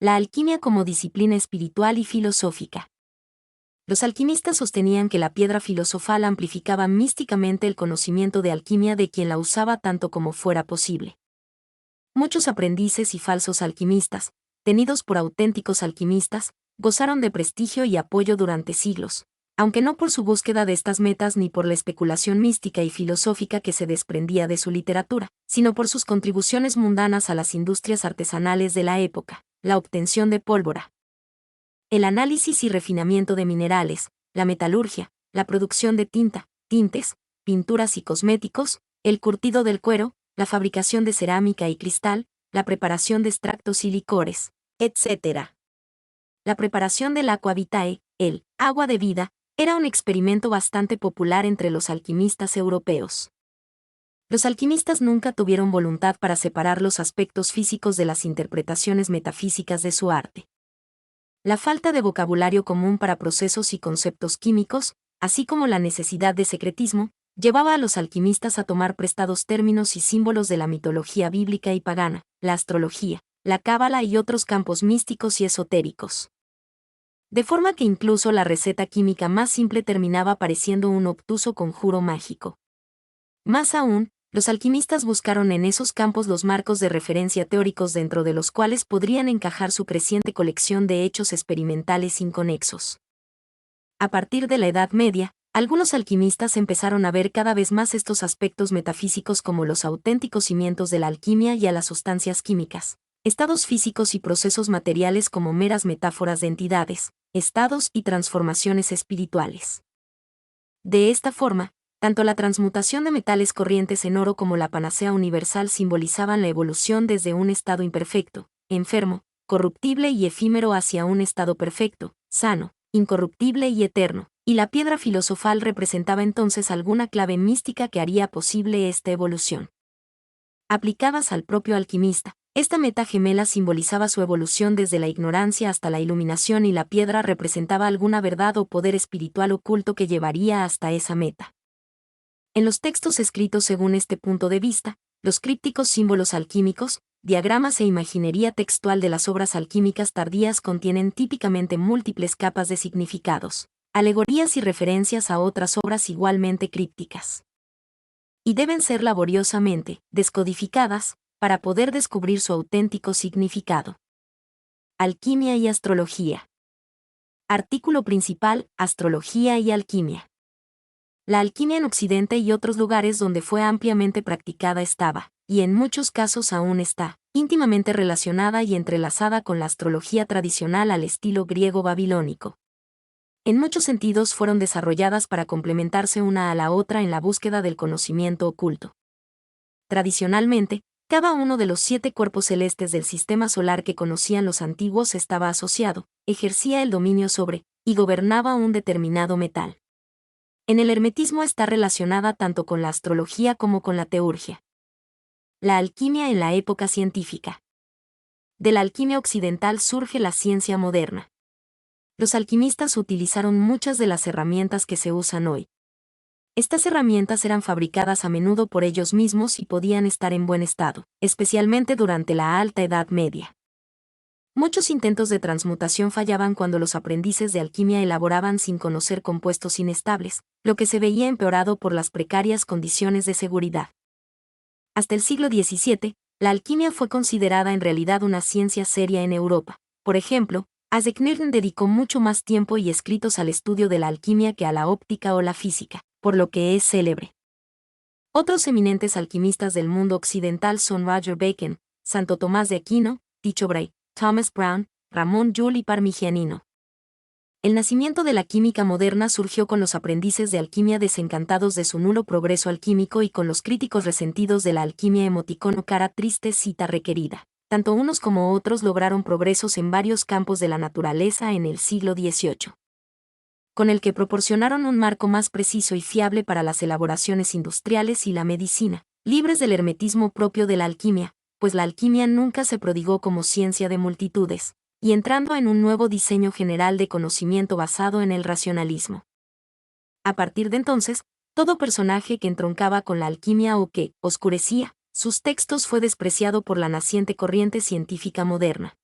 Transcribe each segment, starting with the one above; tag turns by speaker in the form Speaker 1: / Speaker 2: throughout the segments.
Speaker 1: La alquimia como disciplina espiritual y filosófica. Los alquimistas sostenían que la piedra filosofal amplificaba místicamente el conocimiento de alquimia de quien la usaba tanto como fuera posible. Muchos aprendices y falsos alquimistas, tenidos por auténticos alquimistas, gozaron de prestigio y apoyo durante siglos, aunque no por su búsqueda de estas metas ni por la especulación mística y filosófica que se desprendía de su literatura, sino por sus contribuciones mundanas a las industrias artesanales de la época, la obtención de pólvora, el análisis y refinamiento de minerales, la metalurgia, la producción de tinta, tintes, pinturas y cosméticos, el curtido del cuero, la fabricación de cerámica y cristal, la preparación de extractos y licores, etc. La preparación del aqua vitae, el agua de vida, era un experimento bastante popular entre los alquimistas europeos. Los alquimistas nunca tuvieron voluntad para separar los aspectos físicos de las interpretaciones metafísicas de su arte. La falta de vocabulario común para procesos y conceptos químicos, así como la necesidad de secretismo, llevaba a los alquimistas a tomar prestados términos y símbolos de la mitología bíblica y pagana, la astrología, la cábala y otros campos místicos y esotéricos. De forma que incluso la receta química más simple terminaba pareciendo un obtuso conjuro mágico. Más aún, los alquimistas buscaron en esos campos los marcos de referencia teóricos dentro de los cuales podrían encajar su creciente colección de hechos experimentales inconexos. A partir de la Edad Media, algunos alquimistas empezaron a ver cada vez más estos aspectos metafísicos como los auténticos cimientos de la alquimia y a las sustancias químicas, estados físicos y procesos materiales como meras metáforas de entidades, estados y transformaciones espirituales. De esta forma, tanto la transmutación de metales corrientes en oro como la panacea universal simbolizaban la evolución desde un estado imperfecto, enfermo, corruptible y efímero hacia un estado perfecto, sano, incorruptible y eterno, y la piedra filosofal representaba entonces alguna clave mística que haría posible esta evolución. Aplicadas al propio alquimista, esta meta gemela simbolizaba su evolución desde la ignorancia hasta la iluminación y la piedra representaba alguna verdad o poder espiritual oculto que llevaría hasta esa meta. En los textos escritos según este punto de vista, los crípticos símbolos alquímicos, diagramas e imaginería textual de las obras alquímicas tardías contienen típicamente múltiples capas de significados, alegorías y referencias a otras obras igualmente crípticas. Y deben ser laboriosamente descodificadas para poder descubrir su auténtico significado. Alquimia y astrología. Artículo principal: Astrología y alquimia. La alquimia en Occidente y otros lugares donde fue ampliamente practicada estaba, y en muchos casos aún está, íntimamente relacionada y entrelazada con la astrología tradicional al estilo griego-babilónico. En muchos sentidos fueron desarrolladas para complementarse una a la otra en la búsqueda del conocimiento oculto. Tradicionalmente, cada uno de los 7 cuerpos celestes del sistema solar que conocían los antiguos estaba asociado, ejercía el dominio sobre, y gobernaba un determinado metal. En el hermetismo está relacionada tanto con la astrología como con la teurgia. La alquimia en la época científica. De la alquimia occidental surge la ciencia moderna. Los alquimistas utilizaron muchas de las herramientas que se usan hoy. Estas herramientas eran fabricadas a menudo por ellos mismos y podían estar en buen estado, especialmente durante la Alta Edad Media. Muchos intentos de transmutación fallaban cuando los aprendices de alquimia elaboraban sin conocer compuestos inestables, lo que se veía empeorado por las precarias condiciones de seguridad. Hasta el siglo XVII, la alquimia fue considerada en realidad una ciencia seria en Europa. Por ejemplo, Isaac Newton dedicó mucho más tiempo y escritos al estudio de la alquimia que a la óptica o la física, por lo que es célebre. Otros eminentes alquimistas del mundo occidental son Roger Bacon, Santo Tomás de Aquino, Tycho Brahe, Thomas Brown, Ramón Llull y Parmigianino. El nacimiento de la química moderna surgió con los aprendices de alquimia desencantados de su nulo progreso alquímico y con los críticos resentidos de la alquimia emoticono cara triste cita requerida. Tanto unos como otros lograron progresos en varios campos de la naturaleza en el siglo XVIII, con el que proporcionaron un marco más preciso y fiable para las elaboraciones industriales y la medicina, libres del hermetismo propio de la alquimia, pues la alquimia nunca se prodigó como ciencia de multitudes, y entrando en un nuevo diseño general de conocimiento basado en el racionalismo. A partir de entonces, todo personaje que entroncaba con la alquimia o que oscurecía sus textos fue despreciado por la naciente corriente científica moderna.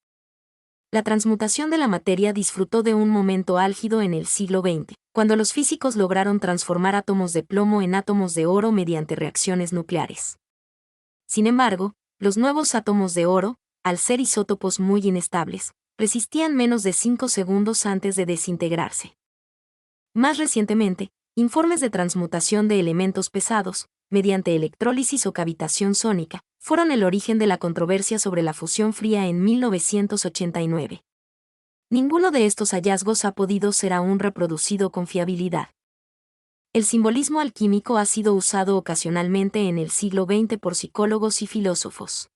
Speaker 1: La transmutación de la materia disfrutó de un momento álgido en el siglo XX, cuando los físicos lograron transformar átomos de plomo en átomos de oro mediante reacciones nucleares. Sin embargo, los nuevos átomos de oro, al ser isótopos muy inestables, resistían menos de 5 segundos antes de desintegrarse. Más recientemente, informes de transmutación de elementos pesados, mediante electrólisis o cavitación sónica, fueron el origen de la controversia sobre la fusión fría en 1989. Ninguno de estos hallazgos ha podido ser aún reproducido con fiabilidad. El simbolismo alquímico ha sido usado ocasionalmente en el siglo XX por psicólogos y filósofos.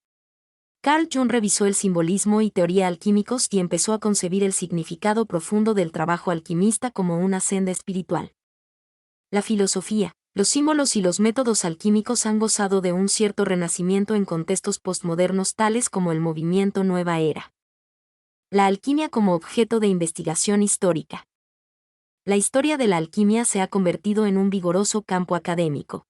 Speaker 1: Carl Jung revisó el simbolismo y teoría alquímicos y empezó a concebir el significado profundo del trabajo alquimista como una senda espiritual. La filosofía, los símbolos y los métodos alquímicos han gozado de un cierto renacimiento en contextos postmodernos tales como el movimiento Nueva Era. La alquimia como objeto de investigación histórica. La historia de la alquimia se ha convertido en un vigoroso campo académico.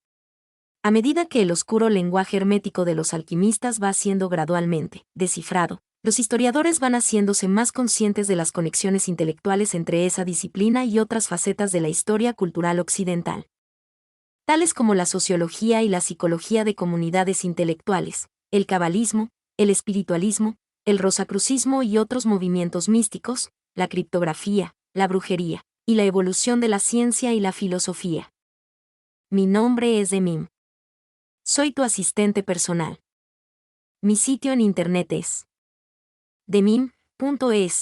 Speaker 1: A medida que el oscuro lenguaje hermético de los alquimistas va siendo gradualmente descifrado, los historiadores van haciéndose más conscientes de las conexiones intelectuales entre esa disciplina y otras facetas de la historia cultural occidental, tales como la sociología y la psicología de comunidades intelectuales, el cabalismo, el espiritualismo, el rosacrucismo y otros movimientos místicos, la criptografía, la brujería, y la evolución de la ciencia y la filosofía. Mi nombre es Demim. Soy tu asistente personal. Mi sitio en internet es demim.es.tl